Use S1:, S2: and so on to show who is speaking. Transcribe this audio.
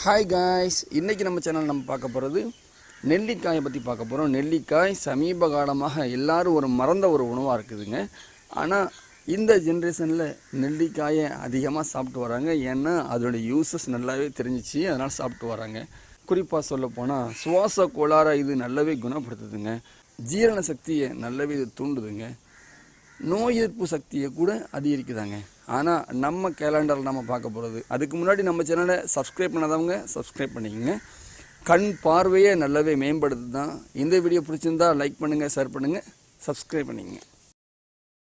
S1: Hi guys, இன்றைக்கி நம்ம channel நம்ம பார்க்க போகிறது நெல்லிக்காயை பற்றி பார்க்க போகிறோம். நெல்லிக்காய் சமீப காலமாக எல்லோரும் மறந்த ஒரு உணவாக இருக்குதுங்க. ஆனால் இந்த ஜென்ரேஷனில் நெல்லிக்காயை அதிகமாக சாப்பிட்டு வராங்க. ஏன்னா அதனுடைய யூஸஸ் நல்லாவே தெரிஞ்சிச்சு, அதனால் சாப்பிட்டு வராங்க. குறிப்பாக சொல்லப்போனால் சுவாச கோளாறை இது நல்லாவே குணப்படுத்துதுங்க. ஜீரண சக்தியை நல்லாவே இது தூண்டுதுங்க. நோய் எதிர்ப்பு சக்தியை கூட அதிகரிக்குதாங்க. ஆனால் நம்ம கேலண்டரில் நம்ம பார்க்க போகிறது, அதுக்கு முன்னாடி நம்ம சேனலை சப்ஸ்கிரைப் பண்ணாதவங்க சப்ஸ்கிரைப் பண்ணிக்கோங்க. கண் பார்வையை நல்லாவே மேம்படுத்து தான். இந்த வீடியோ பிடிச்சிருந்தா லைக் பண்ணுங்கள், ஷேர் பண்ணுங்கள், சப்ஸ்கிரைப் பண்ணிக்கோங்க.